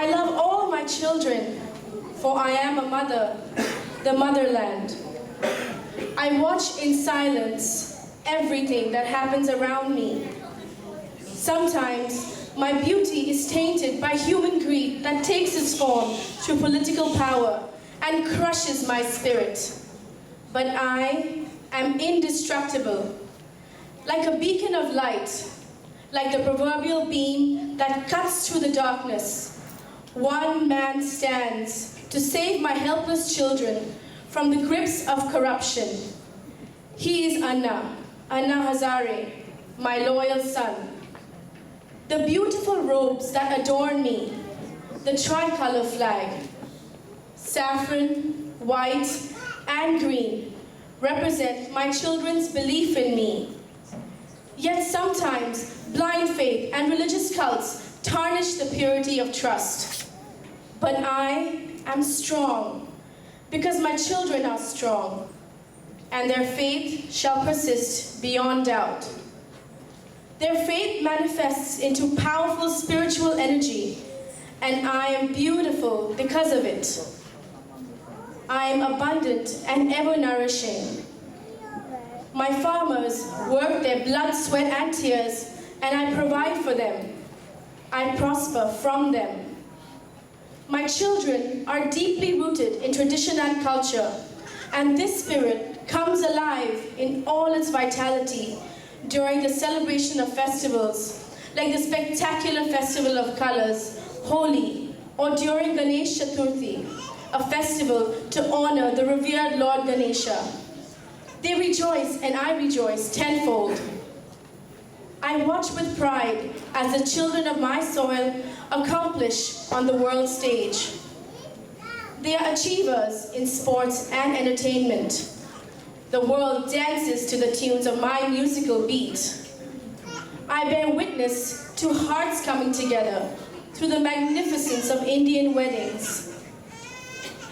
I love all my children, for I am a mother, the motherland. I watch in silence everything that happens around me. Sometimes my beauty is tainted by human greed that takes its form through political power and crushes my spirit. But I am indestructible, like a beacon of light, like the proverbial beam that cuts through the darkness. One man stands to save my helpless children from the grips of corruption. He is Anna Hazare, my loyal son. The beautiful robes that adorn me, the tricolor flag, saffron, white, and green, represent my children's belief in me. Yet sometimes blind faith and religious cults tarnish the purity of trust. But I am strong because my children are strong, and their faith shall persist beyond doubt. Their faith manifests into powerful spiritual energy, and I am beautiful because of it. I am abundant and ever-nourishing. My farmers work their blood, sweat, and tears, and I provide for them. I prosper from them. My children are deeply rooted in tradition and culture, and this spirit comes alive in all its vitality during the celebration of festivals, like the spectacular Festival of Colors, Holi, or during Ganesh Chaturthi, a festival to honor the revered Lord Ganesha. They rejoice and I rejoice tenfold. I watch with pride as the children of my soil accomplish on the world stage. They are achievers in sports and entertainment. The world dances to the tunes of my musical beat. I bear witness to hearts coming together through the magnificence of Indian weddings.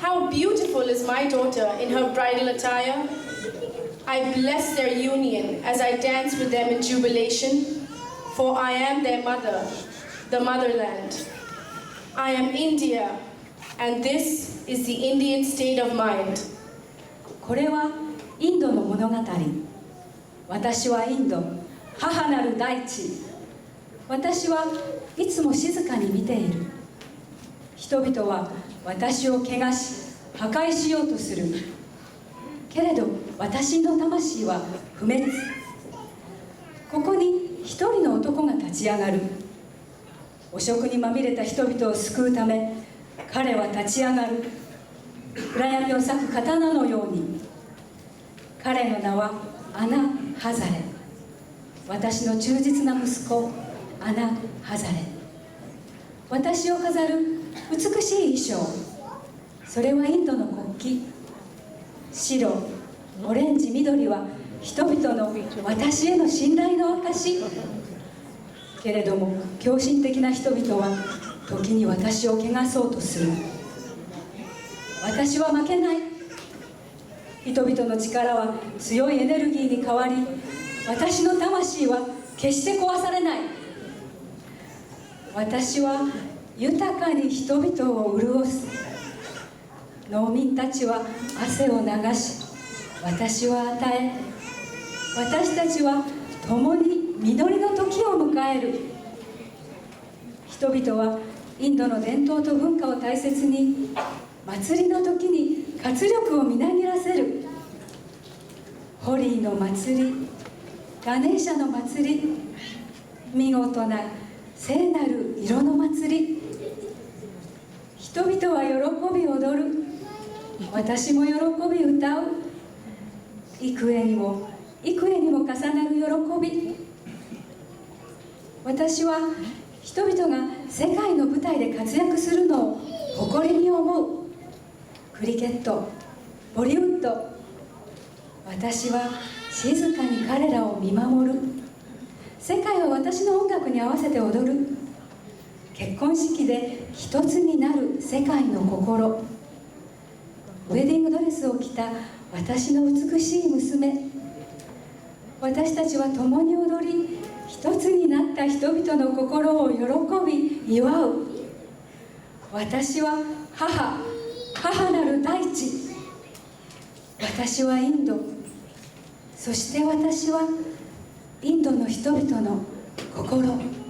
How beautiful is my daughter in her bridal attire. I bless their union as I dance with them in jubilation, for I am their mother, the motherland. I am India, and this is the Indian state of mind. これはインドの物語。私はインド、母なる大地。私はいつも静かに見ている。人々は私を汚し、破壊しようとする。けれど私の魂は不滅。ここに一人の男が立ち上がる。汚職にまみれた人々を救うため、彼は立ち上がる。暗闇を裂く刀のように。彼の名はアナ・ハザレ。私の忠実な息子、アナ・ハザレ。私を飾る美しい衣装、それはインドの国旗。白、オレンジ、緑は人々の私への信頼の証。けれども狂信的な人々は時に私を汚そうとする。私は負けない。人々の力は強いエネルギーに変わり、私の魂は決して壊されない。私は豊かに人々を潤す。農民たちは汗を流し、私は与え、私たちは共に実りの時を迎える。人々はインドの伝統と文化を大切に、祭りの時に活力をみなぎらせる。ホリーの祭り、ガネーシャの祭り、見事な聖なる色の祭り。人々は喜び踊る。私も喜び歌う。幾重にも幾重にも重なる喜び。私は人々が世界の舞台で活躍するのを誇りに思う。クリケット、ボリウッド。私は静かに彼らを見守る。世界は私の音楽に合わせて踊る。結婚式で一つになる世界の心。ウェディングドレスを着た私の美しい娘。私たちは共に踊り、一つになった人々の心を喜び祝う。私は母なる大地。私はインド。そして私はインドの人々の心。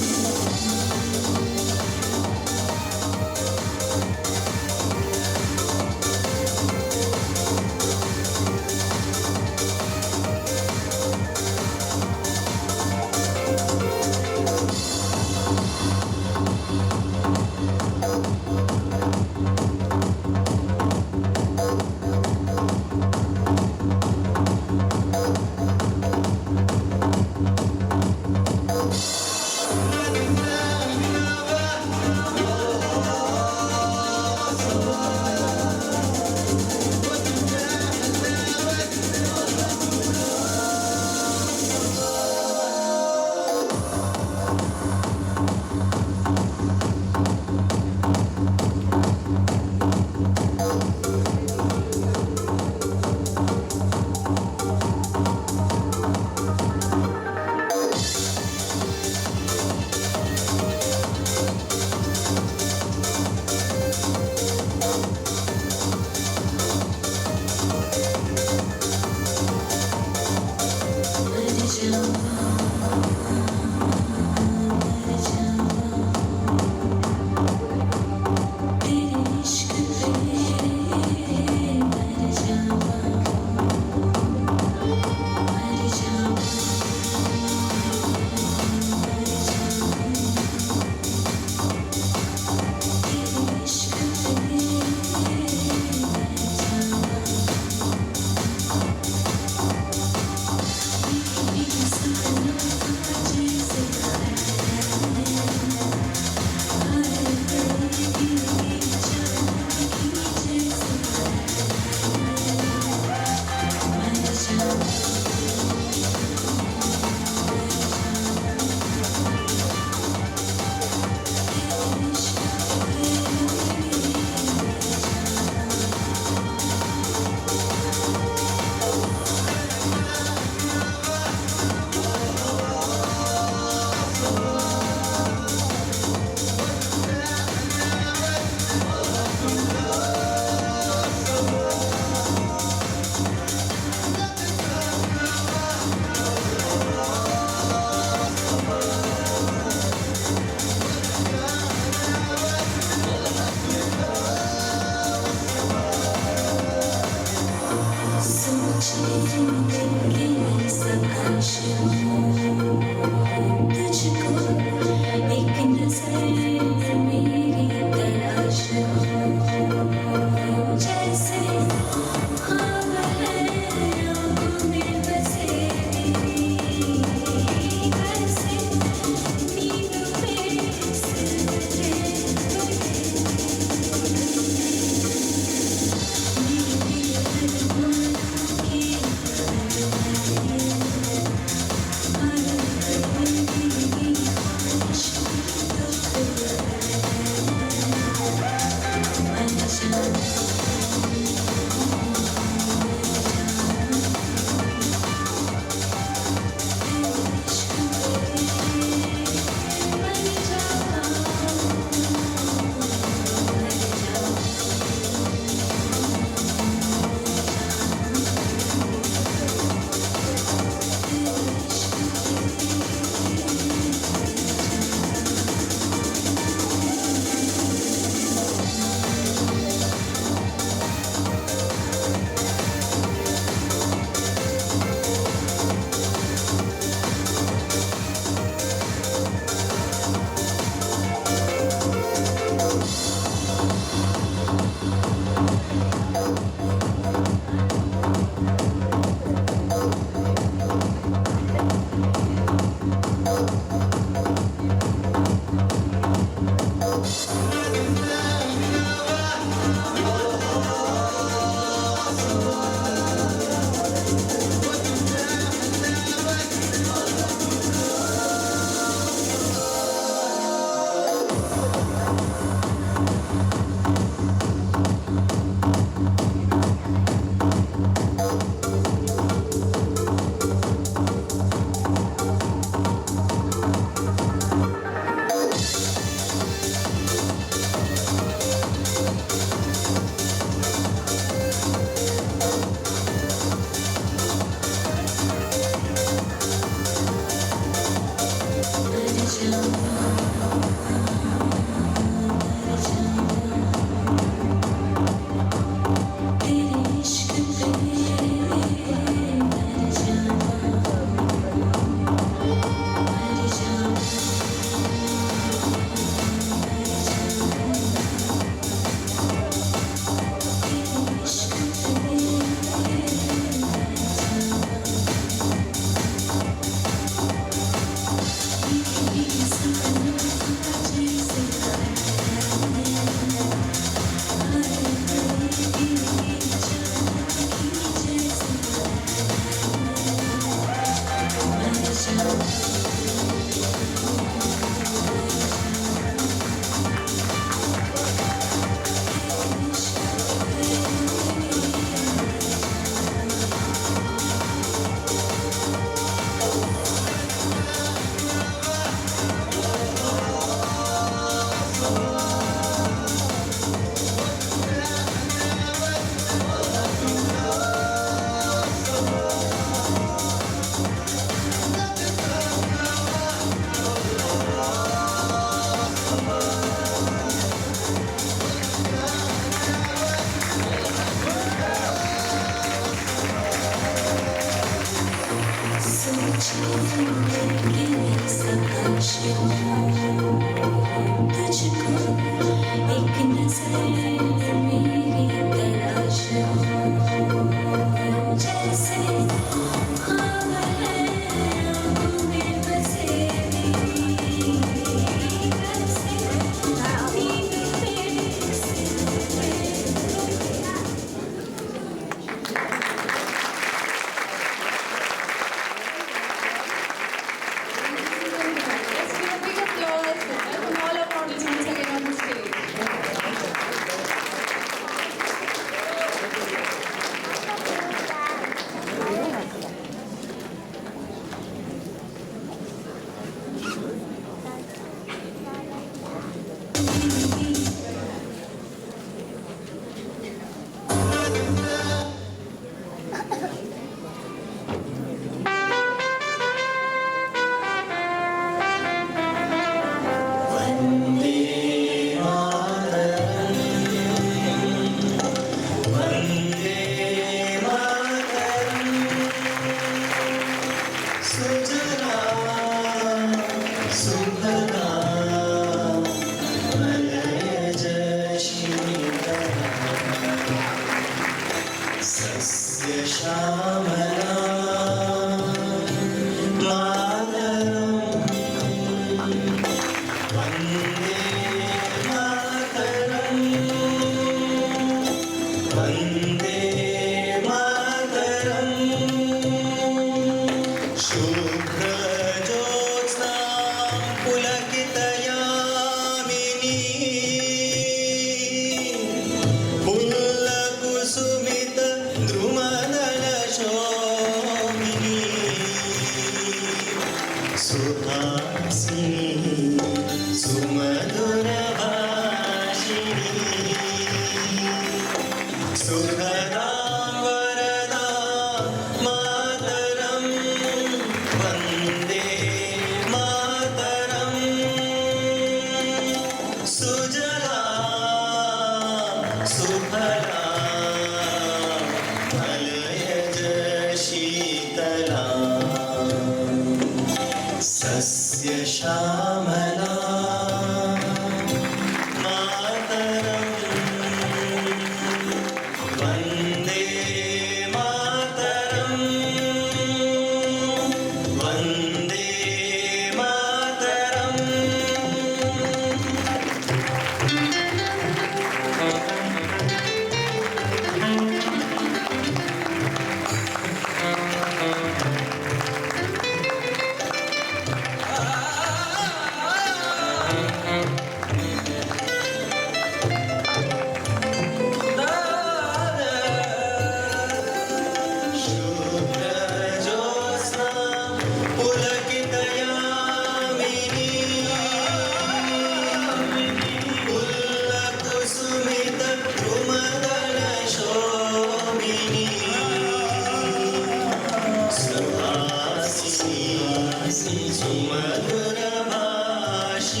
We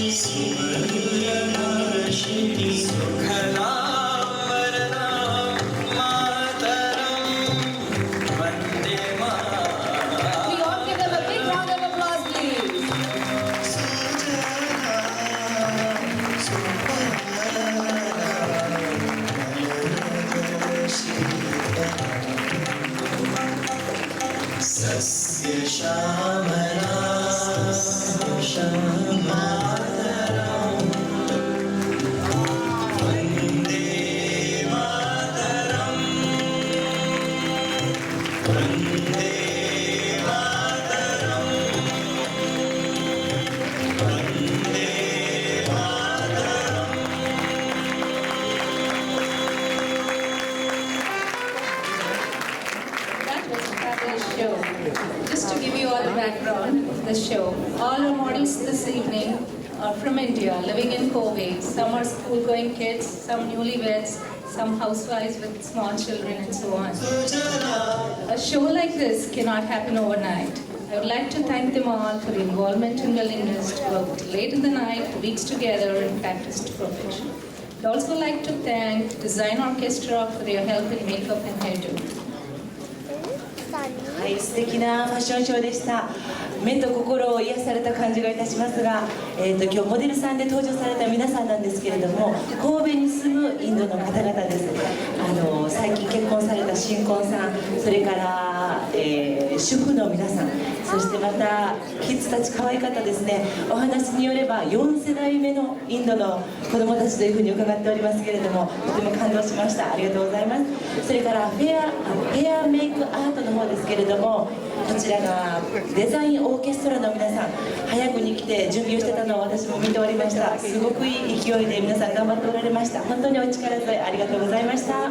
all give them a big round of applause, please. That was a fabulous show. Just to give you all the background of the show, all our models this evening are from India, living in Kobe. Some are school-going kids, some newlyweds, some housewives with small children, and so on. A show like this cannot happen overnight. I would like to thank them all for their involvement and willingness to work late in the night, weeks together, and practice to perfection. I'd also like to thank Design Orchestra for their help in makeup and hairdo. はい、素敵なファッションショーでした。目と心を癒された感じがいたしますが、今日モデルさんで登場された皆さんなんですけれども、神戸に住むインドの方々です。最近結婚された新婚さん、それから、主婦の皆さん、そしてまたキッズたち可愛かったですね。お話によれば4世代目のインドの子どもたちというふうに伺っておりますけれども、とても感動しました。ありがとうございます。それからフェアメイクアートの方ですけれども、こちらがデザインオーケストラの皆さん、早くに来て準備をしてたのを私も見ておりました。すごくいい勢いで皆さん頑張っておられました。本当にお力添えありがとうございました。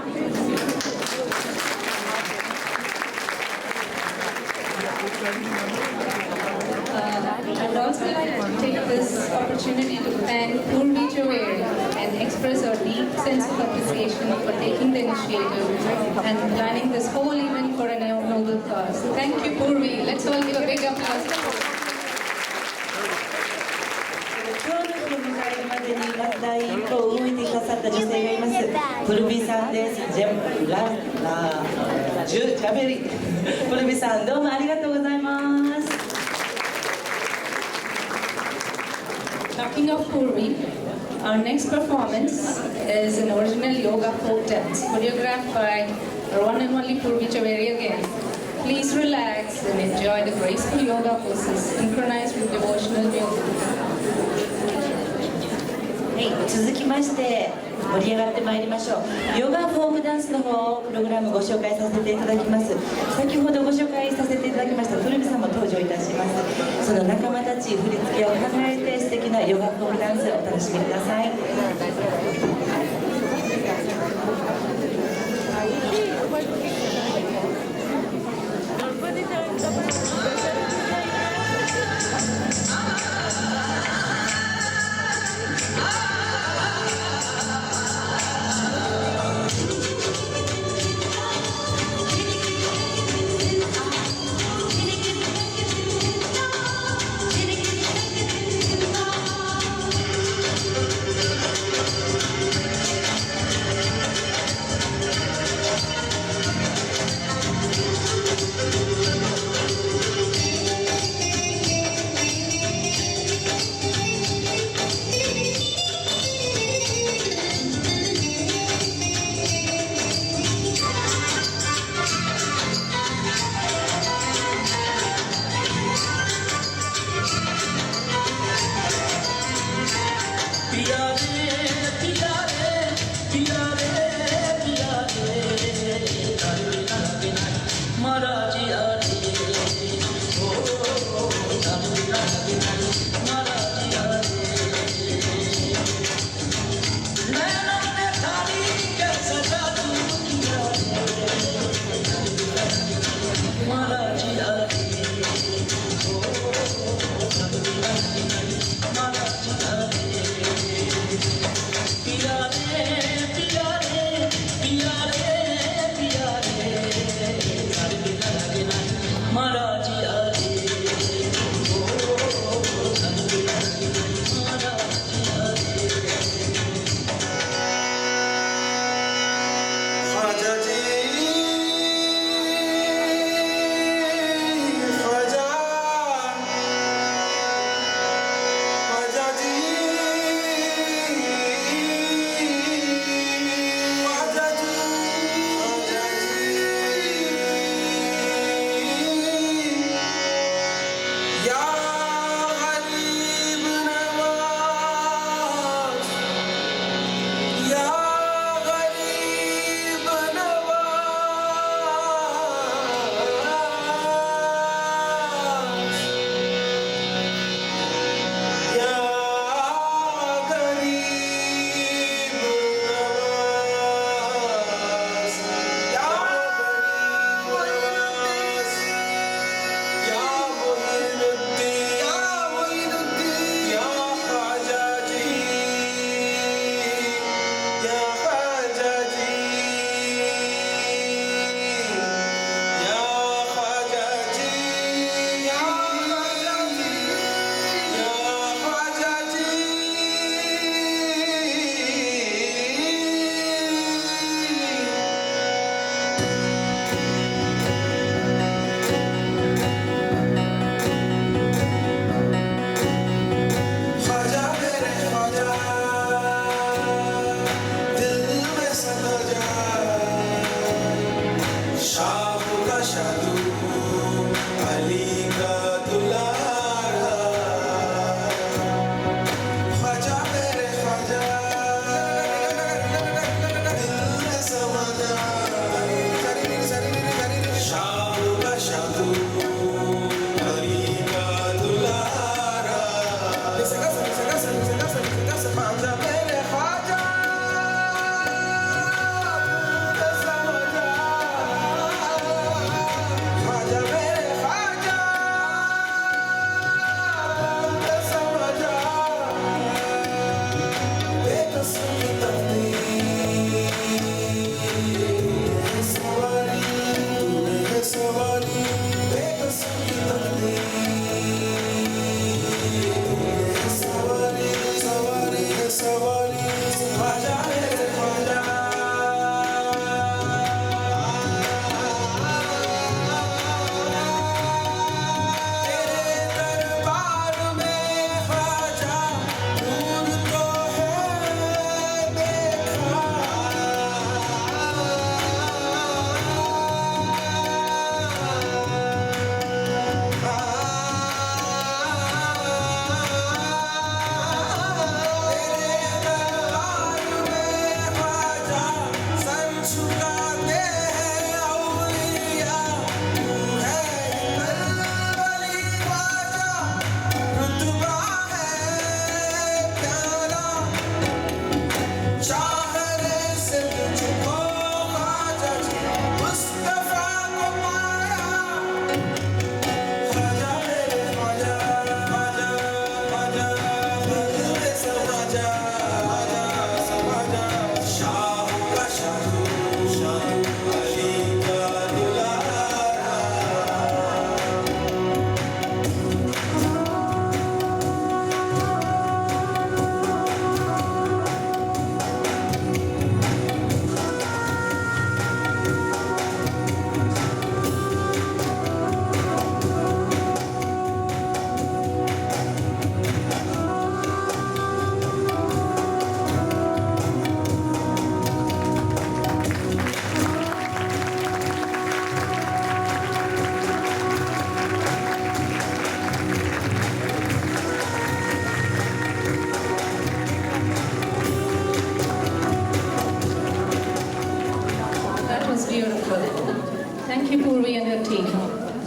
I'd also like to take this opportunity to thank Purvi Javeri and express our deep sense of appreciation for taking the initiative and planning this whole event for a noble cause. Thank you, Purvi. Let's all give a big applause. 今日の日を迎えるまでにまた一歩動いてくださった女性がいます。プルビさんです。ジャベリ。プルビさん、どうもありがとうございます。Talking of Purvi, our next performance is an original yoga folk dance choreographed by our one and only Purvi Javeri again. Please relax and enjoy the graceful yoga poses synchronized with devotional music. はい、続きまして盛り上がってまいりましょう。ヨガフォークダンスの方プログラムご紹介させていただきます。先ほどご紹介させていただきましたプルビさんも登場いたします。その仲間たち振り付けを考えて素敵なヨガフォークダンスお楽しみください。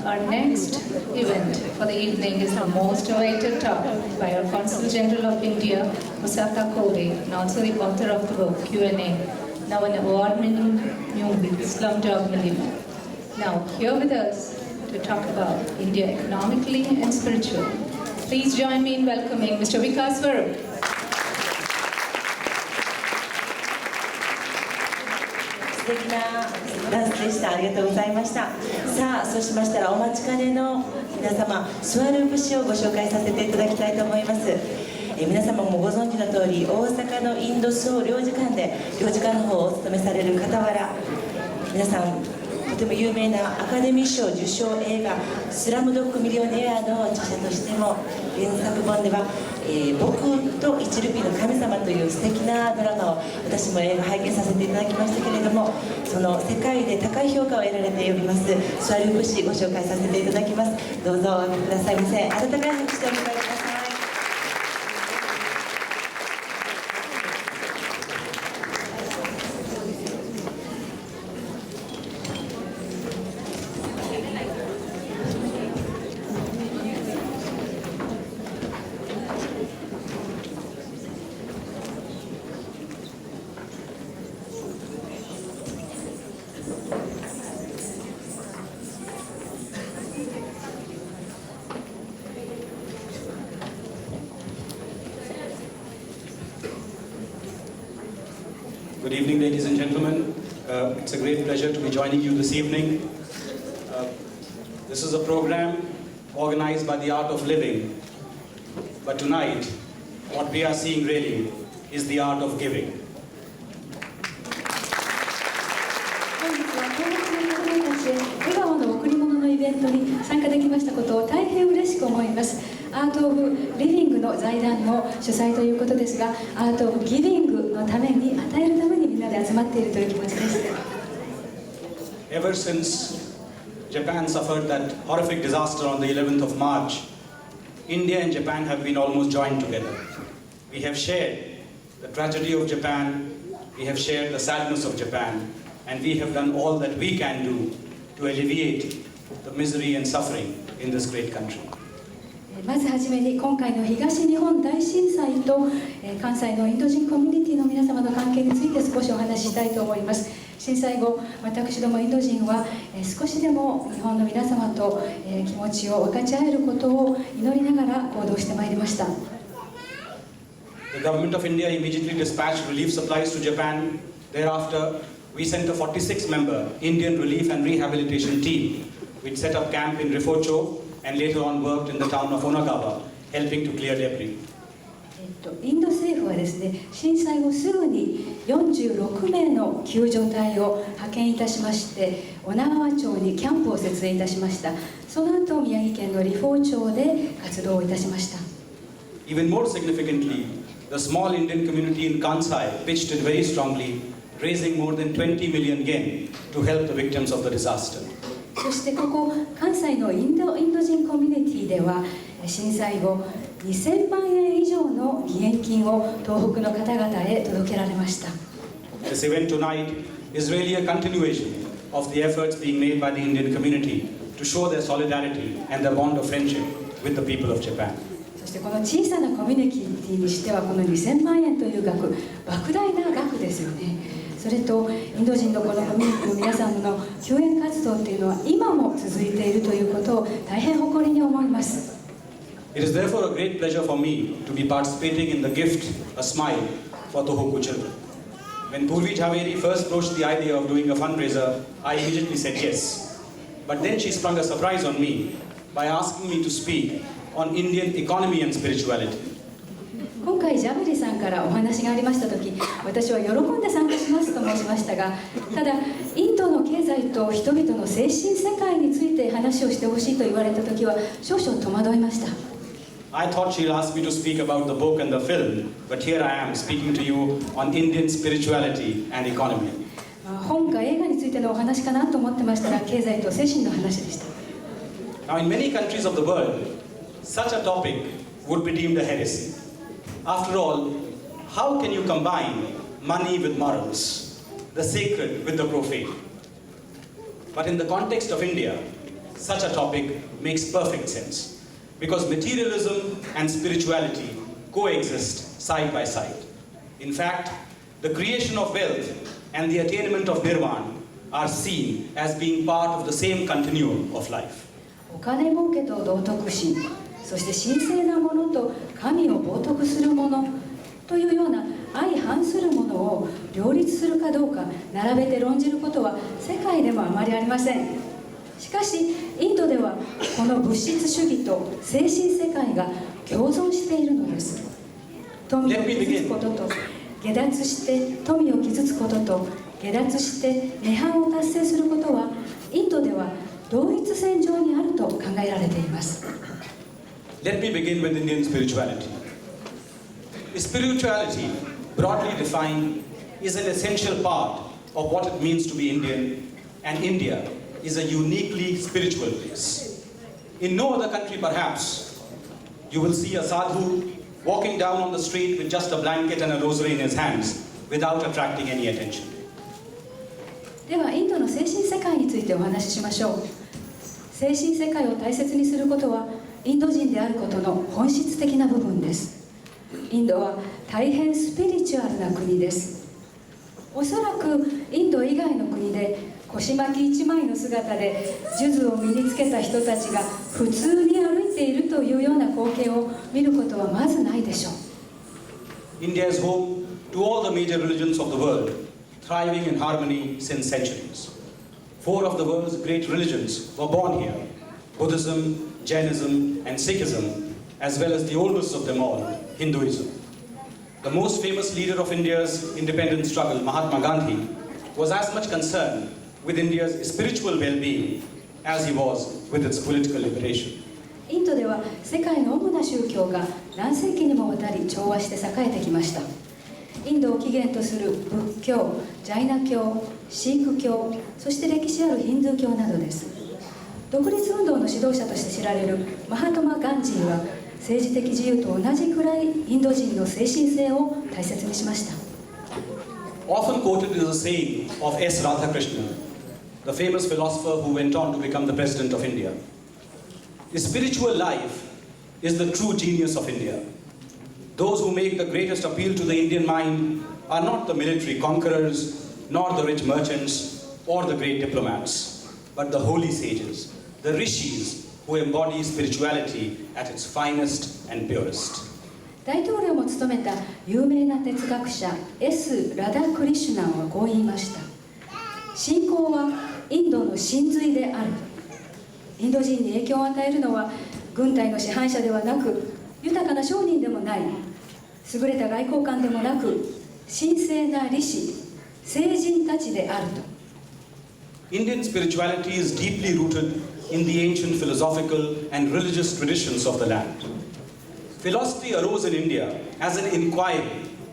Our next event for the evening is the most awaited talk by our Consul General of India, Musaka Kore, and also the author of the book Q&A, now an award-winning movie, Slumdog Millionaire. Now, here with us to talk about India economically and spiritually. Please join me in welcoming Mr. Vikas Varup. 素敵なダンスでした。ありがとうございました。さあ、そうしましたらお待ちかねの皆様、スワループ詩をご紹介させていただきたいと思います。皆様もご存知の通り、大阪のインド総領事館で領事館の方をお務めされる傍ら、皆さんとても有名なアカデミー賞受賞映画「スラムドッグミリオネア」の著者としても原作本では「僕と1ルピーの神様」という素敵なドラマを私も映画拝見させていただきましたけれども、その世界で高い評価を得られておりますスワループ詩ご紹介させていただきます。どうぞお聞きくださいませ。温かい拍手でお迎えください。Good evening, ladies and gentlemen. It's a great pleasure to be joining you this evening. This is a program organized by the Art of Living. But tonight, what we are seeing really is the art of giving. 本日は東北の子どもたちへ笑顔の贈り物のイベントに参加できましたことを大変嬉しく思います。アート・オブ・リビングの財団の主催ということですが、アート・オブ・ギビングのために、与えるためにみんなで集まっているという気持ちです。Ever since Japan suffered that horrific disaster on the 11th of March, India and Japan have been almost joined together. We have shared the tragedy of Japan, we have shared the sadness of Japan, and we have done all that we can do to alleviate the misery and suffering in this great country. まずはじめに今回の東日本大震災と関西のインド人コミュニティの皆様の関係について少しお話ししたいと思います。震災後、私どもインド人は少しでも日本の皆様と気持ちを分かち合えることを祈りながら行動してまいりました。The government of India immediately dispatched relief supplies to Japan. Thereafter, we sent a 46-member Indian relief and rehabilitation team, which set up camp in Rifocho and later on worked in the town of Onagawa, helping to clear debris. インド政府はですね、震災後すぐに46名の救助隊を派遣いたしまして、女川町にキャンプを設営いたしました。その後、宮城県の利府町で活動をいたしました。Even more significantly, the small Indian community in Kansai pitched in very strongly, raising more than 20 million yen to help the victims of the disaster. そしてここ関西のインド人コミュニティでは震災後2000万円以上の義援金を東北の方々へ届けられました。 This event tonight is really a continuation of the efforts being made by the Indian community to show their solidarity and their bond of friendship with the people of Japan. そしてこの小さなコミュニティにしてはこの2000万円という額、莫大な額ですよね。それとインド人のこのコミュニティの皆さんの救援活動っていうのは今も続いているということを大変誇りに思います。It is therefore a great pleasure for me to be participating in the gift, a smile, for tohoku children. When Purvi Jhaveri first broached the idea of doing a fundraiser, I immediately said yes. But then she sprung a surprise on me by asking me to speak on Indian economy and spirituality. 今回ジャベリさんからお話がありました時、私は喜んで参加しますと申しましたが、ただインドの経済と人々の精神世界について話をしてほしいと言われた時は少々戸惑いました。I thought she'll ask me to speak about the book and the film, but here I am speaking to you on Indian spirituality and economy. 本か映画についてのお話かなと思ってましたら、経済と精神の話でした。Now, in many countries of the world, such a topic would be deemed a heresy. After all, how can you combine money with morals, the sacred with the profane? But in the context of India, such a topic makes perfect sense, because materialism and spirituality coexist side by side. In fact, the creation of wealth and the attainment of nirvana are seen as being part of the same continuum of life. お金儲けと道徳心、そして神聖なものと神を冒涜するものというような相反するものを両立するかどうか並べて論じることは世界でもあまりありません。しかしインドではこの物質主義と精神世界が共存しているのです。富を傷つことと下脱して富を傷つことと下脱して涅槃を達成することはインドでは同一線上にあると考えられています。 Let me begin with Indian spirituality. Spirituality, broadly defined, is an essential part of what it means to be Indian, and India is a uniquely spiritual place. In no other country, perhaps, you will see a sadhu walking down on the street with just a blanket and a rosary in his hands without attracting any attention. ではインドの精神世界についてお話ししましょう。精神世界を大切にすることはインド人であることの本質的な部分です。インドは大変スピリチュアルな国です。おそらくインド以外の国で腰巻き一枚の姿で数珠を身につけた人たちが普通に歩いているというような光景を見ることはまずないでしょう。India is home to all the major religions of the world, thriving in harmony since centuries. 4 of the world's great religions were born here: Buddhism, Jainism, and Sikhism, as well as the oldest of them all, Hinduism. The most famous leader of India's independence struggle, Mahatma Gandhi, was as much concerned with India's spiritual well-being as he was with its political liberation. インドでは世界の主な宗教が何世紀にもわたり調和して栄えてきました。インドを起源とする仏教、ジャイナ教、シーク教、そして歴史あるヒンドゥー教などです。独立運動の指導者として知られるマハトマ・ガンジーは政治的自由と同じくらいインド人の精神性を大切にしました。 Often quoted is a saying of S. Radhakrishnan, the famous philosopher who went on to become the president of India. Spiritual life is the true genius of India. Those who make the greatest appeal to the Indian mind are not the military conquerors, nor the rich merchants, or the great diplomats, but the holy sages, the rishis who embody spirituality at its finest and purest. 大統領も務めた有名な哲学者 S. ラダ・クリシュナンはこう言いました。信仰はインドの真髄である。インド人に影響を与えるのは軍隊の支配者ではなく豊かな商人でもない優れた外交官でもなく神聖な理士聖人たちであると。 Indian spirituality is deeply rooted in the ancient philosophical and religious traditions of the land. Philosophy arose in India as an inquiry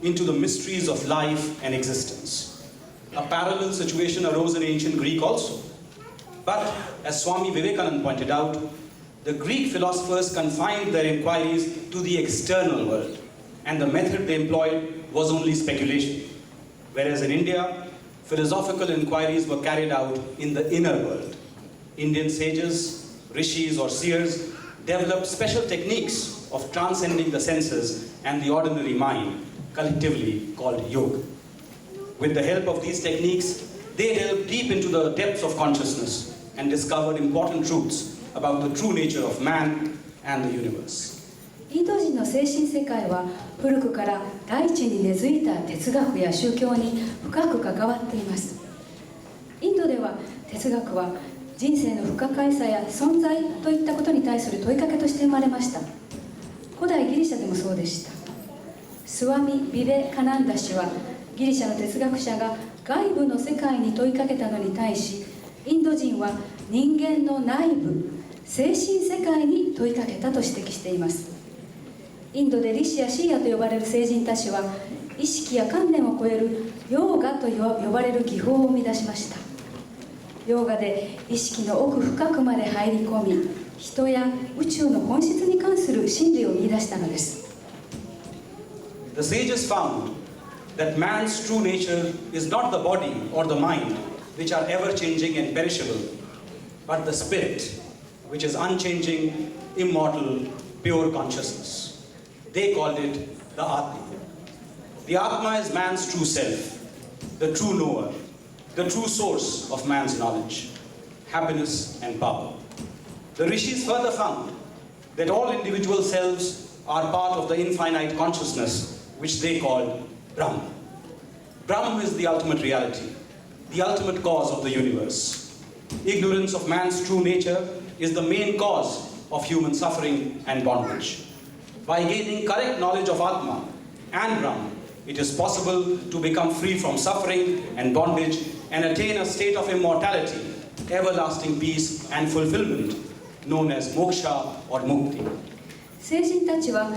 into the mysteries of life and existence. A parallel situation arose in ancient Greek also. But, as Swami Vivekananda pointed out, the Greek philosophers confined their inquiries to the external world, and the method they employed was only speculation. Whereas in India, philosophical inquiries were carried out in the inner world. Indian sages, rishis or seers developed special techniques of transcending the senses and the ordinary mind, collectively called yoga. With the help of these techniques, they delved deep into the depths of consciousness and discovered important truths about the true nature of man and the universe. インド人の精神世界は古くから大地に根付いた哲学や宗教に深く関わっています。インドでは哲学は人生の不可解さや存在といったことに対する問いかけとして生まれました。古代ギリシャでもそうでした。スワミ・ビベカナンダ氏はギリシャの哲学者が外部の世界に問いかけたのに対し、インド人は人間の内部、精神世界に問いかけたと指摘しています。インドでリシやシーヤと呼ばれる聖人たちは意識や観念を超えるヨーガと呼ばれる技法を生み出しました。ヨーガで意識の奥深くまで入り込み、人や宇宙の本質に関する真理を見出したのです。The sages found that man's true nature is not the body or the mind, which are ever-changing and perishable, but the spirit, which is unchanging, immortal, pure consciousness. They called it the Atma. The Atma is man's true self, the true knower, the true source of man's knowledge, happiness and power. The Rishis further found that all individual selves are part of the infinite consciousness which they called Brahma. Brahma is the ultimate reality, the ultimate cause of the universe. Ignorance of man's true nature is the main cause of human suffering and bondage. By gaining correct knowledge of Atma and Brahma, it is possible to become free from suffering and bondage and attain a state of immortality, everlasting peace and fulfillment, known as moksha or mukti. 聖人たちは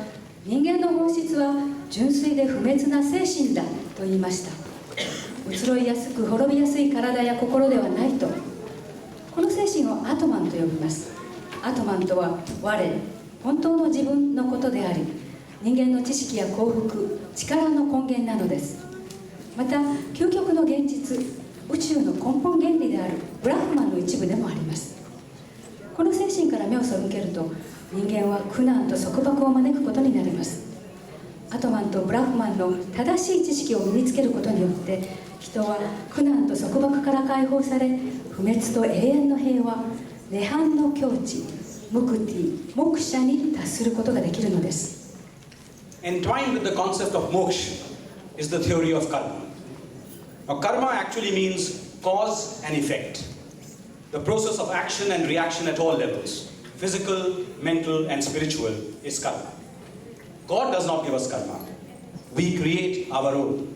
人間の本質は純粋で不滅な精神だと言いました。移ろいやすく滅びやすい体や心ではないと。この精神をアトマンと呼びます。アトマンとは我、本当の自分のことであり、人間の知識や幸福、力の根源なのです。また究極の現実、宇宙の根本原理であるブラフマンの一部でもあります。この精神から目を背けると、人間は苦難と束縛を招くことになります。アトマンとブラフマンの正しい知識を身につけることによって、人は苦難と束縛から解放され、不滅と永遠の平和、涅槃の境地、ムクティ、モクシャに達することができるのです。Entwined with the concept of moksha is the theory of karma. Now, karma actually means cause and effect, the process of action and reaction at all levels, physical, mental, and spiritual, is karma. God does not give us karma. We create our own.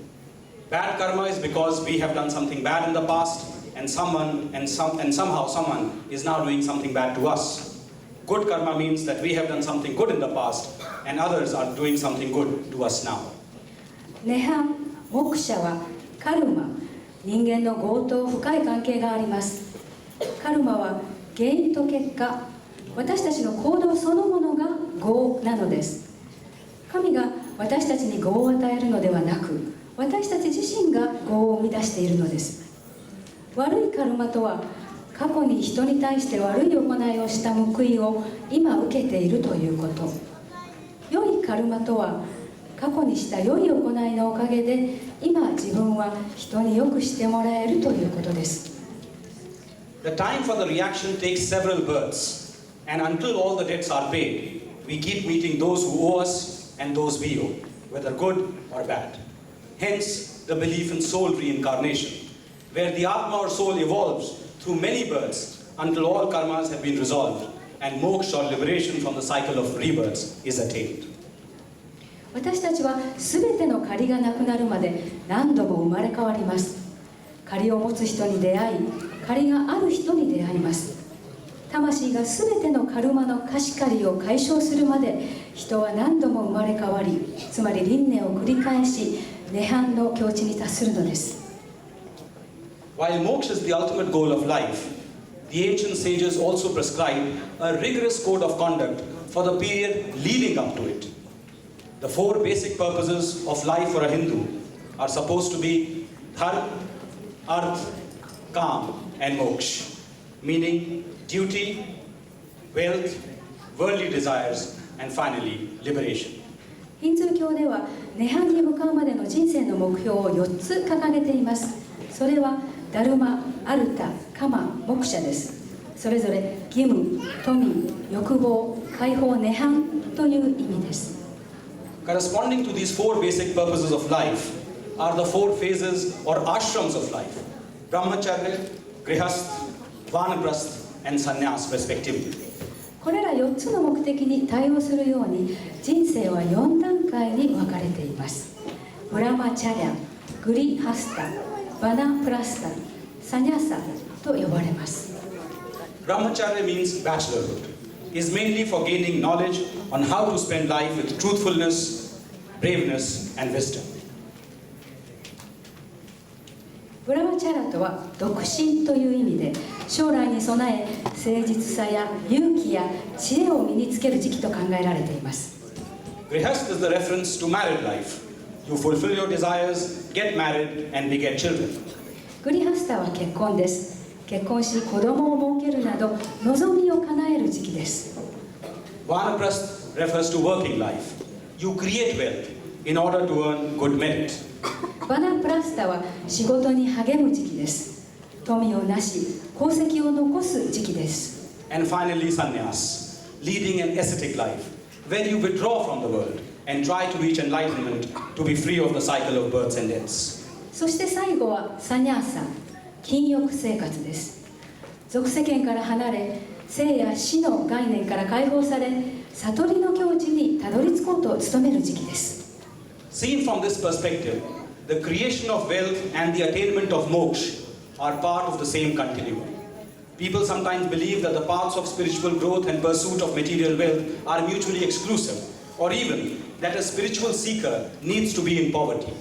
Bad karma is because we have done something bad in the past, and somehow someone is now doing something bad to us. Good karma means that we have done something good in the past, and others are doing something good to us now. 涅槃、モクシャはカルマ、人間の業と深い関係があります。カルマは原因と結果、私たちの行動そのものが業なのです。神が私たちに業を与えるのではなく、私たち自身が業を生み出しているのです。悪いカルマとは、過去に人に対して悪い行いをした報いを今受けているということ。良いカルマとは、過去にした良い行いのおかげで今自分は人によくしてもらえるということです。The time for the reaction takes several births, and until all the debts are paid, we keep meeting those who owe us and those we owe, whether good or bad. Hence, the belief in soul reincarnation, where the Atma or soul evolves through many births until all karmas have been resolved, and moksha or liberation from the cycle of rebirths is attained. 私たちは全ての借りがなくなるまで何度も生まれ変わります。借りを持つ人に出会い、借りがある人に出会います。魂が全てのカルマの貸し借りを解消するまで人は何度も生まれ変わり、つまり輪廻を繰り返し涅槃の境地に達するのです。While moksha is the ultimate goal of life, the ancient sages also prescribed a rigorous code of conduct for the period leading up to it. The four basic purposes of life for a Hindu are supposed to be dharma, arth, kam, and moksha, meaning duty, wealth, worldly desires, and finally liberation. ヒンズー教では涅槃に向かうまでの人生の目標を4つ掲げています。それはダルマ、アルタ、カマ、モクシャです。それぞれ義務、富、欲望、解放、涅槃という意味です。Corresponding to these four basic purposes of life are the four phases or ashrams of life: brahmacharya, grihastha, vanaprastha, and sannyas respectively. これら4つの目的に対応するように人生は4段階に分かれています。ブラマチャリャ、グリハスタ、バナプラスタ、サニャサと呼ばれます。Brahmacharya means bachelorhood. Is mainly for gaining knowledge on how to spend life with truthfulness, braveness, and wisdom. ブラマチャラとは独身という意味で、将来に備え誠実さや勇気や知恵を身につける時期と考えられています。Grihastha is the reference to married life. You fulfill your desires, get married, and beget children. グリハスタは結婚です。結婚し子供を設けるなど望みを叶える時期です。 Vanaprastha refers to working life. You create wealth in order to earn good merit. バナプラスタは仕事に励む時期です。富をなし功績を残す時期です。 And finally, sannyas, leading an ascetic life, where you withdraw from the world and try to reach enlightenment to be free of the cycle of births and deaths. そして最後はサニャーサ、禁欲生活です。俗世間から離れ生や死の概念から解放され悟りの境地にたどり着こうと努める時期です。 Seen from this perspective, the creation of wealth and the attainment of moksha are part of the same continuum. People sometimes believe that the paths of spiritual growth and pursuit of material wealth are mutually exclusive, or even that a spiritual seeker needs to be in poverty.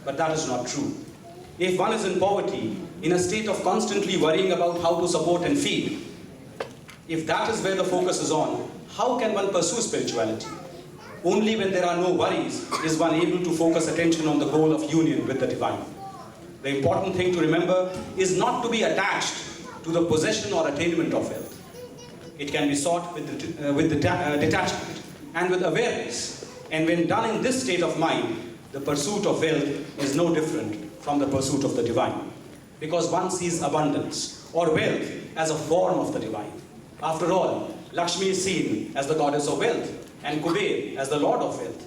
But that is not true. If one is in poverty, in a state of constantly worrying about how to support and feed, if that is where the focus is on, how can one pursue spirituality? Only when there are no worries is one able to focus attention on the goal of union with the divine. The important thing to remember is not to be attached to the possession or attainment of wealth. It can be sought with detachment and with awareness. And when done in this state of mind, the pursuit of wealth is no different from the pursuit of the divine. Because one sees abundance or wealth as a form of the divine. After all, Lakshmi is seen as the goddess of wealth and Kuber as the lord of wealth.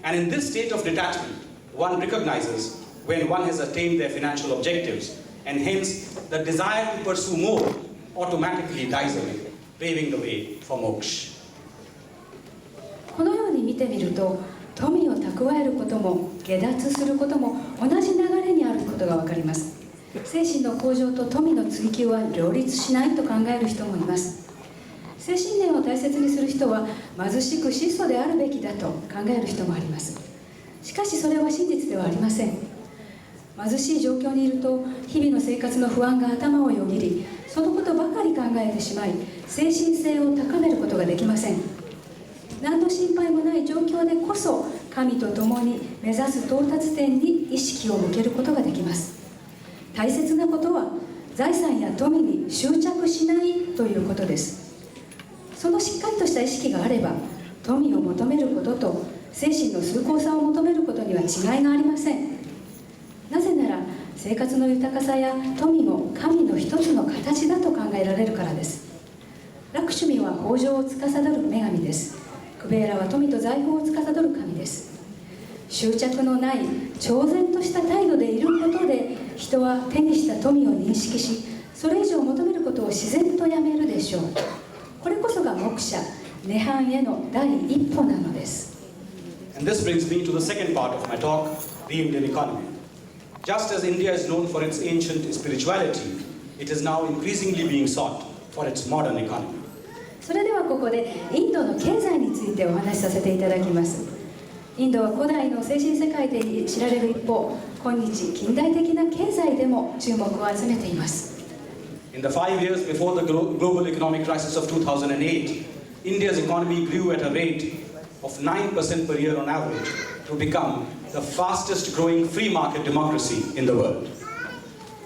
And in this state of detachment, one recognizes when one has attained their financial objectives, and hence the desire to pursue more automatically dies away, paving the way for moksha. このように見てみると富を蓄えることも下脱することも同じ流れにあることが分かります。精神の向上と富の追求は両立しないと考える人もいます。精神面を大切にする人は貧しく質素であるべきだと考える人もあります。しかしそれは真実ではありません。貧しい状況にいると日々の生活の不安が頭をよぎり、そのことばかり考えてしまい精神性を高めることができません。何の心配もない状況でこそ神と共に目指す到達点に意識を向けることができます。大切なことは財産や富に執着しないということです。そのしっかりとした意識があれば富を求めることと精神の崇高さを求めることには違いがありません。なぜなら生活の豊かさや富も神の一つの形だと考えられるからです。ラクシュミは豊穣を司る女神です。クベーラは富と財宝を司る神です。執着のない超然とした態度でいることで人は手にした富を認識し、それ以上求めることを自然とやめるでしょう。これこそがモクシャ、涅槃への第一歩なのです。 And this brings me to the second part of my talk, the Indian economy. Just as India is known for its ancient spirituality, it is now increasingly being sought for its modern economy. それではここでインドの経済についてお話しさせていただきます。インドは古代の精神世界で知られる一方、今日近代的な経済でも注目を集めています。 In the 5 years before the global economic crisis of 2008, India's economy grew at a rate of 9% per year on average to become the fastest growing free market democracy in the world.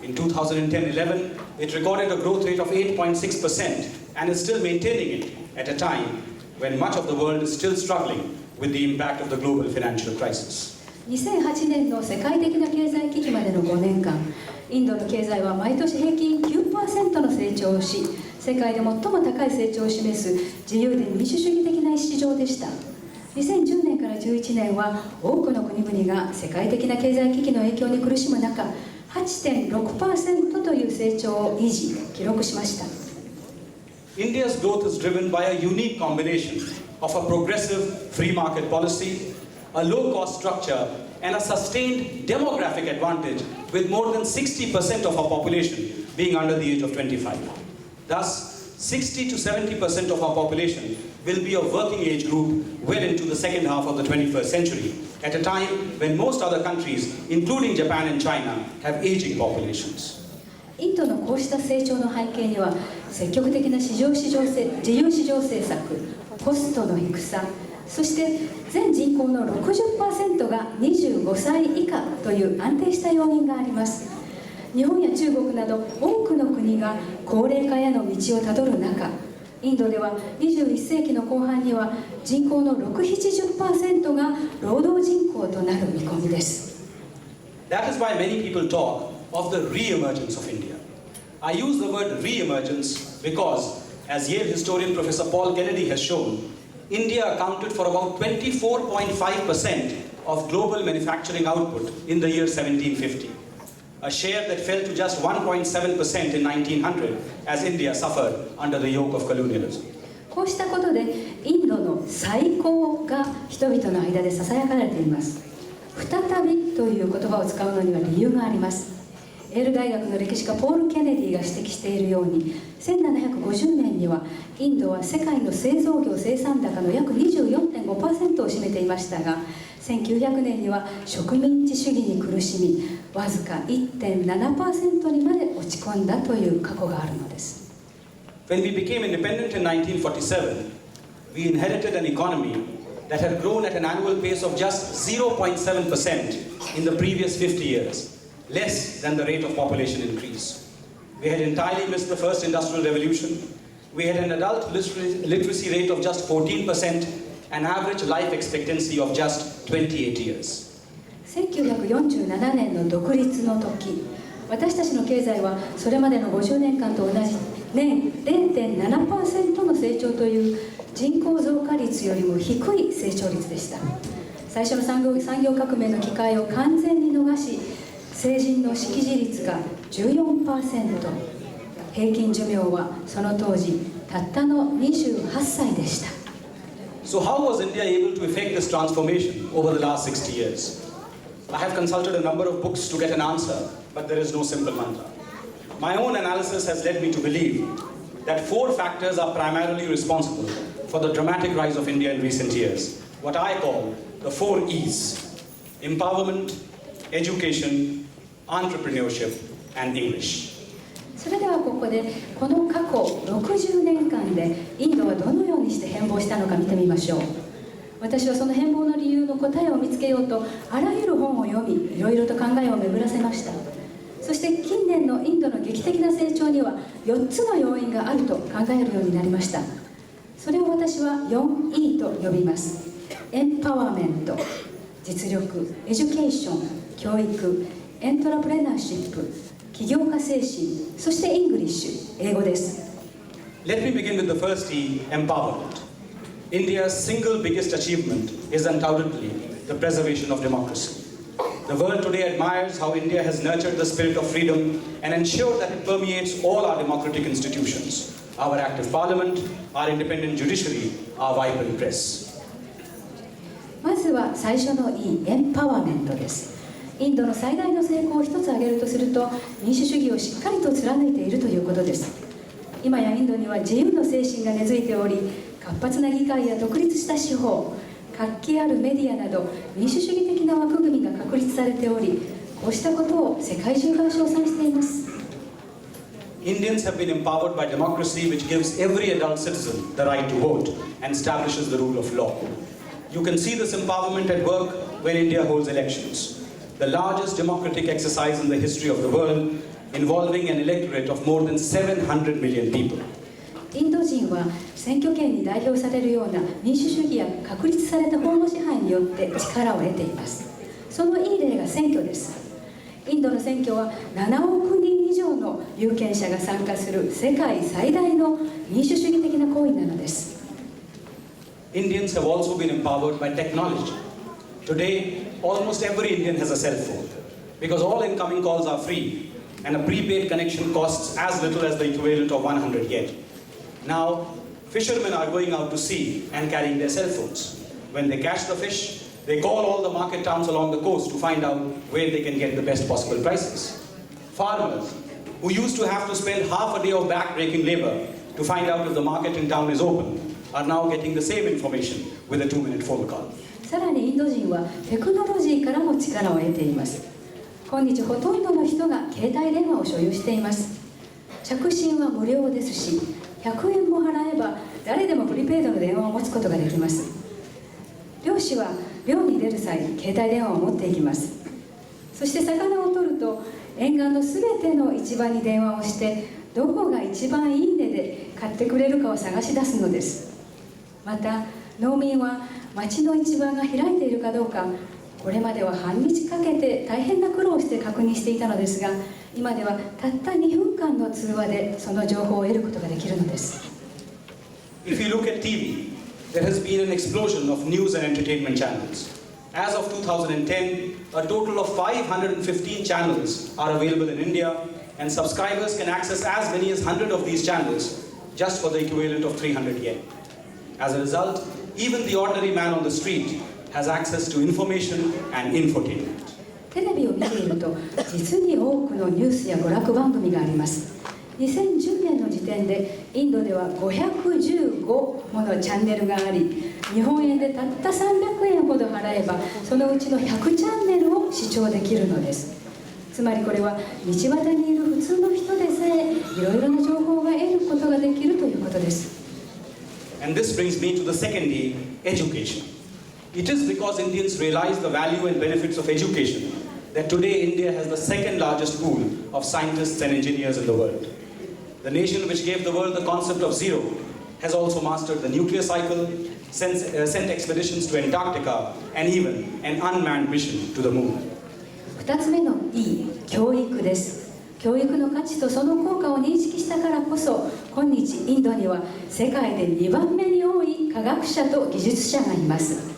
In 2010-11, it recorded a growth rate of 8.6% and is still maintaining it at a time when much of the world is still struggling with the impact of the global financial crisis. 2008年の世界的な経済危機までの5年間、インドの経済は毎年平均 9% の成長をし、世界で最も高い成長を示す自由で民主主義的な市場でした。2010年から11年は多くの国々が世界的な経済危機の影響に苦しむ中、8.6% という成長を維持、記録しました。India's growth is driven by a unique combination of a progressive free market policy, a low-cost structure, and a sustained demographic advantage with more than 60% of our population being under the age of 25. Thus, 60 to 70% of our population will be a working age group well into the second half of the 21st century, at a time when most other countries, including Japan and China, have aging populations. インドのこうした成長の背景には積極的な自由市場政策、コストの低さ、そして全人口の 60% が25歳以下という安定した要因があります。日本や中国など多くの国が高齢化への道をたどる中、インドでは21世紀の後半には人口の 60-70% が労働人口となる見込みです。 That is why many people talk of the re-emergence of India. I use the word re-emergence because, as Yale historian Professor Paul Kennedy has shown, India accounted for about 24.5% of global manufacturing output in the year 1750, a share that fell to just 1.7% in 1900 as India suffered under the yoke of colonialism. こうしたことでインドの再興が人々の間でささやかれています。再びという言葉を使うのには理由があります。エール大学の歴史家ポール・ケネディが指摘しているように、1750年にはインドは世界の製造業生産高の約 24.5% を占めていましたが、1900年には植民地主義に苦しみ、わずか 1.7% にまで落ち込んだという過去があるのです。When we became independent in 1947, we inherited an economy that had grown at an annual pace of just 0.7% in the previous 50 years, less than the rate of population increase. We had entirely missed the first industrial revolution. We had an adult literacy rate of just 14%, an average life expectancy of just 28 years. 1947年の独立の時、私たちの経済はそれまでの50年間と同じ年 0.7% の成長という人口増加率よりも低い成長率でした。最初の産業革命の機会を完全に逃し、成人の識字率が 14%、平均寿命はその当時たったの28歳でした。So how was India able to effect this transformation over the last 60 years? I have consulted a number of books to get an answer, but there is no simple mantra. My own analysis has led me to believe that 4 factors are primarily responsible for the dramatic rise of India in recent years, what I call the 4 E's: empowerment, education, entrepreneurship, and English. それではここでこの過去60年間でインドはどのようにして変貌したのか見てみましょう。私はその変貌の理由の答えを見つけようとあらゆる本を読み、いろいろと考えを巡らせました。そして近年のインドの劇的な成長には4つの要因があると考えるようになりました。それを私は 4E と呼びます。エンパワーメント、実力、エデュケーション、教育、エントラプレナーシップ、起業家精神、そしてイングリッシュ、英語です。 Let me begin with the first E, empowerment. India's single biggest achievement is undoubtedly the preservation of democracy. The world today admires how India has nurtured the spirit of freedom and ensured that it permeates all our democratic institutions, our active parliament, our independent judiciary, our vibrant press. まずは最初の E、エンパワーメントです。インドの最大の成功を一つ挙げるとすると、民主主義をしっかりと貫いているということです。今やインドには自由の精神が根付いており、活発な議会や独立した司法、活気あるメディアなど民主主義的な枠組みが確立されており、こうしたことを世界中が称賛しています。 Indians have been empowered by democracy, which gives every adult citizen the right to vote and establishes the rule of law. You can see this empowerment at work when India holds elections, the largest democratic exercise in the history of the world, involving an electorate of more than 700 million people. インド人は選挙権に代表されるような民主主義や確立された法の支配によって力を得ています。そのいい例が選挙です。インドの選挙は7億人以上の有権者が参加する世界最大の民主主義的な行為なのです。 Indians have also been empowered by technology. Today, almost every Indian has a cell phone because all incoming calls are free and a prepaid connection costs as little as the equivalent of 100 yen. Now, fishermen are going out to sea and carrying their cell phones. When they catch the fish, they call all the market towns along the coast to find out where they can get the best possible prices. Farmers, who used to have to spend half a day of back-breaking labor to find out if the market in town is open, are now getting the same information with a 2-minute phone call. さらにインド人はテクノロジーからも力を得ています。今日ほとんどの人が携帯電話を所有しています。着信は無料ですし、100円も払えば誰でもプリペイドの電話を持つことができます。漁師は漁に出る際、携帯電話を持っていきます。そして魚を取ると沿岸のすべての市場に電話をしてどこが一番いい値で買ってくれるかを探し出すのです。また農民は町の市場が開いているかどうかこれまでは半日かけて大変な苦労をして確認していたのですが、今ではたった2分間の通話でその情報を得ることができるのです。 If you look at TV, there has been an explosion of news and entertainment channels. As of 2010, a total of 515 channels are available in India, and subscribers can access as many as 100 of these channels just for the equivalent of 300 yen. As a result, even the ordinary man on the street has access to information and infotainment. テレビを見ていると実に多くのニュースや娯楽番組があります。2010年の時点でインドでは515ものチャンネルがあり、日本円でたった300円ほど払えばそのうちの100チャンネルを視聴できるのです。つまりこれは道端にいる普通の人でさえいろいろな情報が得ることができるということです。 And this brings me to the second E, education. It is because Indians realize the value and benefits of education that today India has the second largest pool of scientists and engineers in the world. The nation which gave the world the concept of zero has also mastered the nuclear cycle, sent expeditions to Antarctica, and even an unmanned mission to the moon. 2つ目の E、教育です。教育の価値とその効果を認識したからこそ、今日インドには世界で2番目に多い科学者と技術者がいます。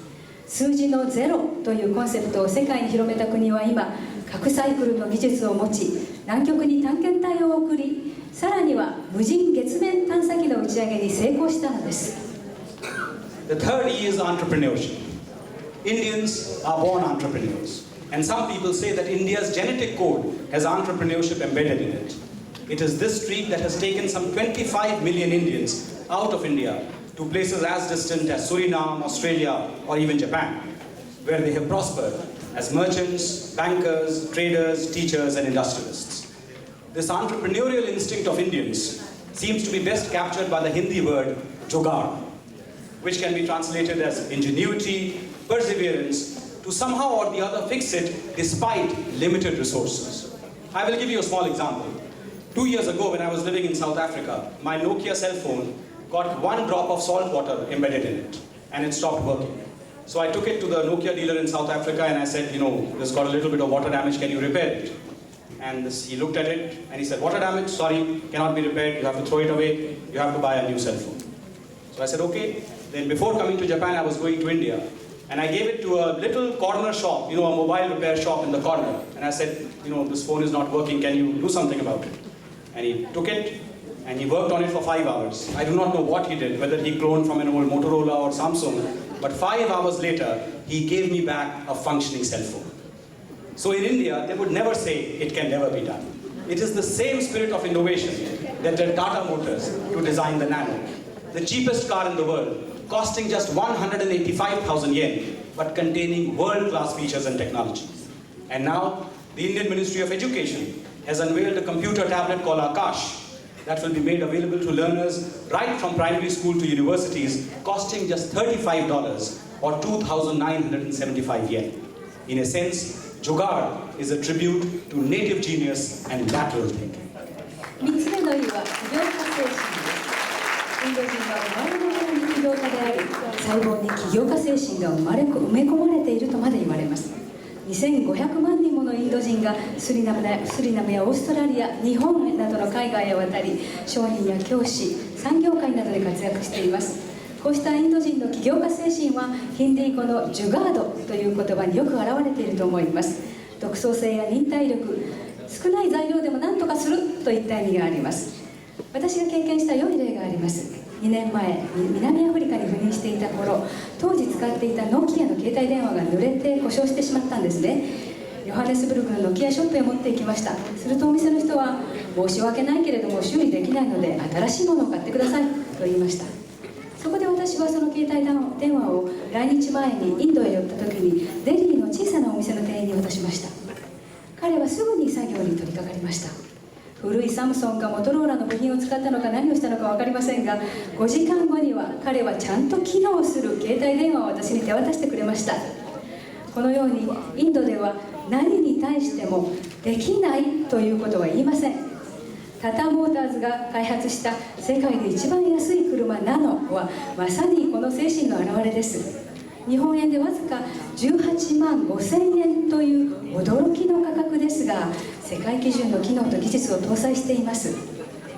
数字のゼロというコンセプトを世界に広めた国は今、核サイクルの技術を持ち、南極に探検隊を送り、さらには無人月面探査機の打ち上げに成功したのです。 The third E is entrepreneurship. Indians are born entrepreneurs. And some people say that India's genetic code has entrepreneurship embedded in it. It is this streak that has taken some 25 million Indians out of India to places as distant as Suriname, Australia, or even Japan, where they have prospered as merchants, bankers, traders, teachers, and industrialists. This entrepreneurial instinct of Indians seems to be best captured by the Hindi word jugaad, which can be translated as ingenuity, perseverance, to somehow or the other fix it despite limited resources. I will give you a small example. 2 years ago, when I was living in South Africa, my Nokia cell phone got one drop of salt water embedded in it, and it stopped working. So I took it to the Nokia dealer in South Africa and I said, you know, this got a little bit of water damage, can you repair it? And he looked at it and he said, water damage, sorry, cannot be repaired, you have to throw it away, you have to buy a new cell phone. So I said, okay. Then before coming to Japan, I was going to India. And I gave it to a little corner shop, you know, a mobile repair shop in the corner. And I said, you know, this phone is not working, can you do something about it? And he took it and he worked on it for 5 hours. I do not know what he did, whether he cloned from an old Motorola or Samsung. But 5 hours later, he gave me back a functioning cell phone. So in India, they would never say it can never be done. It is the same spirit of innovation that led Tata Motors to design the Nano, the cheapest car in the world, costing just 185,000 yen, but containing world-class features and technology. And now, the Indian Ministry of Education has unveiled a computer tablet called Akash that will be made available to learners right from primary school to universities, costing just $35 or 2,975 yen. In a sense, Jugaad is a tribute to native genius and lateral thinking. 3つ目の意は起業家精神です。インド人は生まれながらに起業家であり、細胞に起業家精神が埋め込まれているとまで言われます。2500万人ものインド人がスリナムやオーストラリア、日本などの海外へ渡り、商人や教師、産業界などで活躍しています。こうしたインド人の起業家精神はヒンディー語のジュガードという言葉によく表れていると思います。独創性や忍耐力、少ない材料でも何とかするといった意味があります。私が経験した良い例があります。2年前、南アフリカに赴任していた頃、当時使っていたノキアの携帯電話が濡れて故障してしまったんですね。ヨハネスブルクのノキアショップへ持って行きました。するとお店の人は、申し訳ないけれども修理できないので新しいものを買ってくださいと言いました。そこで私はその携帯電話を来日前にインドへ寄った時にデリーの小さなお店の店員に渡しました。彼はすぐに作業に取り掛かりました。古いサムソンかモトローラの部品を使ったのか何をしたのか分かりませんが、5時間後には彼はちゃんと機能する携帯電話を私に手渡してくれました。このようにインドでは何に対してもできないということは言いません。タタモーターズが開発した世界で一番安い車ナノはまさにこの精神の表れです。日本円でわずか18万5000円という驚きの価格ですが、世界基準の機能と技術を搭載しています。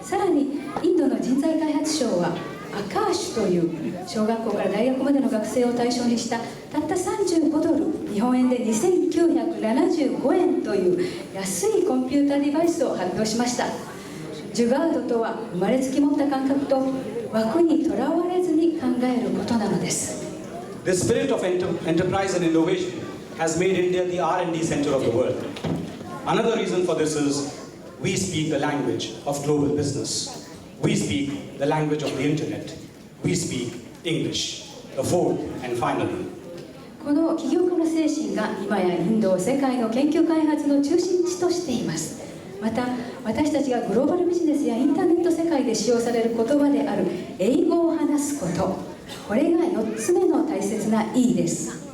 さらにインドの人材開発省はアカーシュという小学校から大学までの学生を対象にしたたった35ドル、日本円で2975円という安いコンピュータデバイスを発表しました。ジュガードとは生まれつき持った感覚と枠にとらわれずに考えることなのです。The spirit of enterprise and innovation has made India the R&D center of the world. Another reason for this is we speak the language of global business. We speak the language of the internet. We speak English. The fourth and finally, この起業家の精神が今やインドを世界の研究開発の中心地としています。また私たちがグローバルビジネスやインターネット世界で使用される言葉である英語を話すこと、これが4つ目の大切な意義です。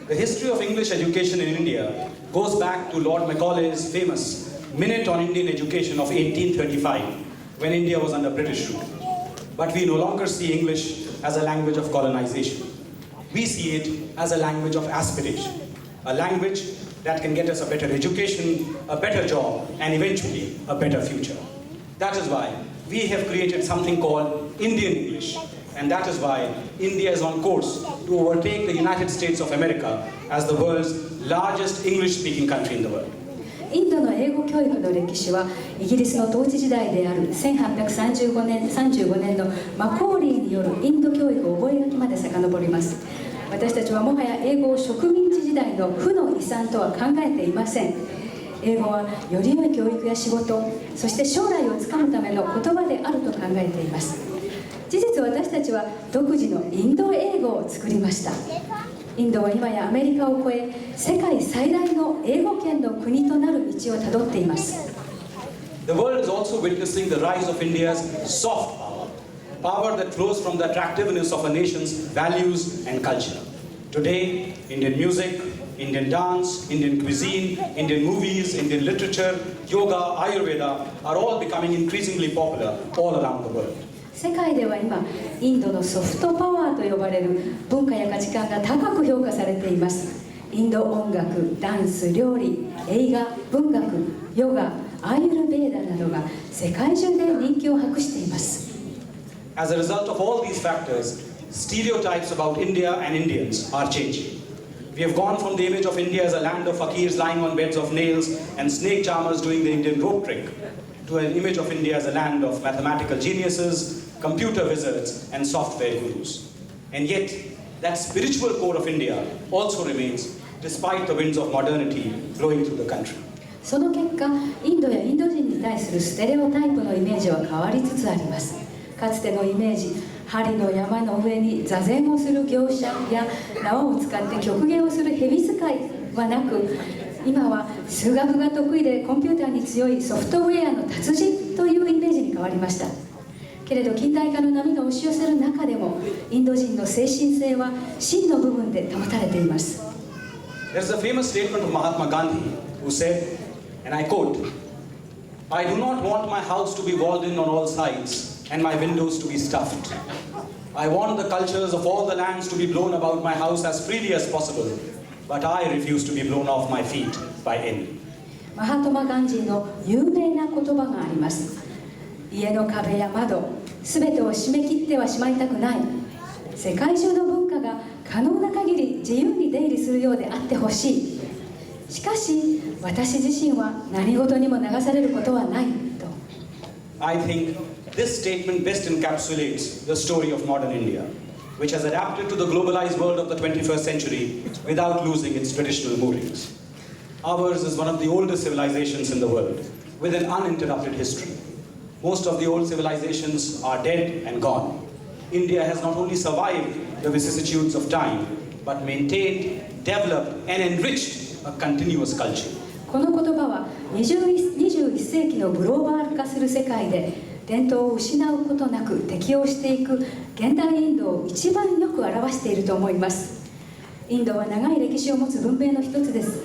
the history of English education in India goes back to Lord Macaulay's famous Minute on Indian Education of 1835, when India was under British rule. But we no longer see English as a language of colonization. We see it as a language of aspiration, a language that can get us a better education, a better job, and eventually a better future. That is why we have created something called Indian English, and that is why India is on course to overtake the United States of America as the world's largest English-speaking country in the world. インドの英語教育の歴史はイギリスの統治時代である1835年のマコーリーによるインド教育覚書まで遡ります。私たちはもはや英語を植民地時代の負の遺産とは考えていません。英語はより良い教育や仕事、そして将来をつかむための言葉であると考えています。事実私たちは独自のインド英語を作りました。インドは今やアメリカを超え世界最大の英語圏の国となる道をたどっています。 The world is also witnessing the rise of India's soft power that flows from the attractiveness of a nation's values and culture. Today, Indian music, Indian dance, Indian cuisine, Indian movies, Indian literature, yoga, Ayurveda are all becoming increasingly popular all around the world. 世界では今インドのソフトパワーと呼ばれる文化や価値観が高く評価されています。インド音楽、ダンス、料理、映画、文学、ヨガ、アーユルベーダなどが世界中で人気を博しています。 As a result of all these factors, stereotypes about India and Indians are changing. We have gone from the image of India as a land of fakirs lying on beds of nails and snake charmers doing the Indian rope trick, to an image of India as a land of mathematical geniuses, computer wizards, and software gurus. And yet, that spiritual core of India also remains, despite the winds of modernity blowing through the country. その結果、インドやインド人に対するステレオタイプのイメージは変わりつつあります。かつてのイメージ、針の山の上に座禅をする業者や縄を使って曲芸をする蛇使いはなく、今は数学が得意でコンピューターに強いソフトウェアの達人というイメージに変わりました。けれど近代化の波が押し寄せる中でもインド人の精神性は真の部分で保たれています。 There's a famous statement of Mahatma Gandhi who said, and I quote, "I do not want my house to be walled in on all sides and my windows to be stuffed. I want the cultures of all the lands to be blown about my house as freely as possible, but I refuse to be blown off my feet by any." マハトマ・ガンジーの有名な言葉があります。家の壁や窓、すべてを締め切ってはしまいたくない。世界中の文化が可能な限り自由に出入りするようであってほしい。しかし、私自身は何事にも流されることはないと。I think this statement best encapsulates the story of modern India, which has adapted to the globalized world of the 21st century without losing its traditional moorings. Ours is one of the oldest civilizations in the world, with an uninterrupted history. Most of the old civilizations are dead and gone. India has not only survived the vicissitudes of time, but maintained, developed, and enriched a continuous culture. この言葉は21世紀のグローバル化する世界で伝統を失うことなく適応していく現代インドを一番よく表していると思います。インドは長い歴史を持つ文明の一つです。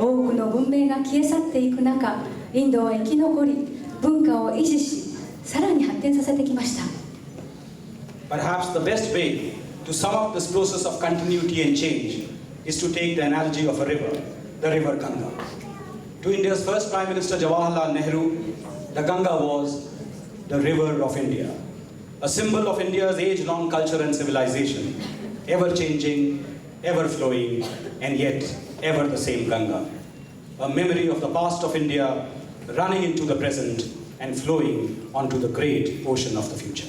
多くの文明が消え去っていく中、インドは生き残り、文化を維持し、さらに発展させてきました。 Perhaps the best way to sum up this process of continuity and change is to take the analogy of a river, the river Ganga. To India's first Prime Minister Jawaharlal Nehru, the Ganga was the river of India, a symbol of India's age-long culture and civilization, ever-changing, ever-flowing, and yet ever the same Ganga. A memory of the past of India running into the present and flowing onto the great ocean of the future.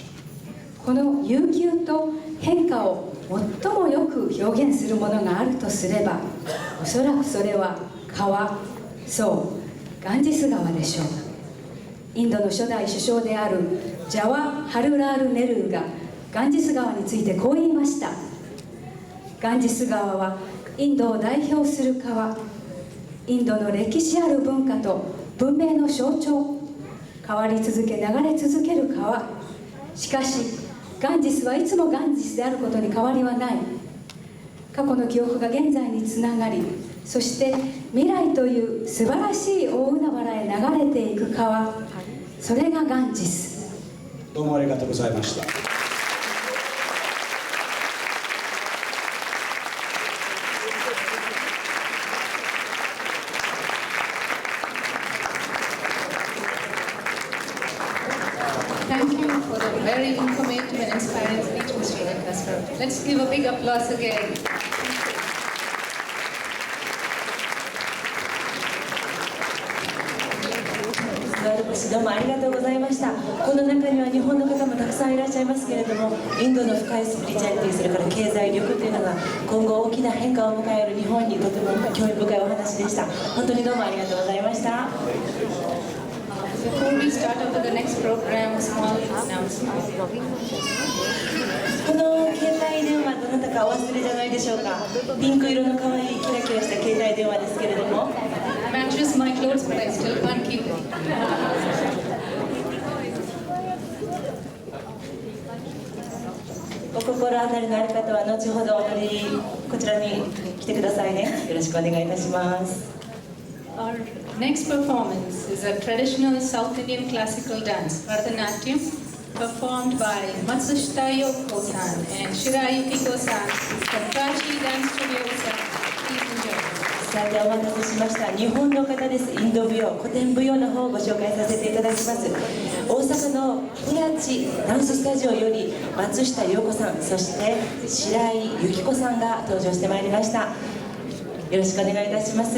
この悠久と変化を最もよく表現するものがあるとすれば、おそらくそれは川、そう、ガンジス川でしょう。インドの初代首相であるジャワハルラール・ネルーがガンジス川についてこう言いました。ガンジス川はインドを代表する川、インドの歴史ある文化と文明の象徴、変わり続け流れ続ける川。しかしガンジスはいつもガンジスであることに変わりはない。過去の記憶が現在につながり、そして未来という素晴らしい大海原へ流れていく川、それがガンジス。どうもありがとうございました。Thank you for the very informative and inspiring speech, Mr. Venkaswar. Let's give a big applause again. どうもありがとうございました。この中には日本の方もたくさんいらっしゃいますけれども、インドの深いスピリチュアリティ、それから経済力というのが今後大きな変化を迎える日本にとても興味深いお話でした。本当にどうもありがとうございました。Before we start over the next program, a small announcement. この携帯電話どなたかお忘れじゃないでしょうか。ピンク色の可愛いキラキラした携帯電話ですけれども、 Matches my clothes, but I still can't keep it. お心当たりのある方は後ほどお取りこちらに来てくださいね。よろしくお願いいたします。 Our next performance is a traditional South Indian classical dance, Bharatanatyam, performed by Matsushita Yoko-san and Shirayuki Go-san from Prachi Dance Studio, Osaka. Please enjoy. さてお待たせしました。日本の方です。インド舞踊、古典舞踊の方をご紹介させていただきます。大阪のプラチダンススタジオより松下陽子さん、そして白井由紀子さんが登場してまいりました。よろしくお願いいたします。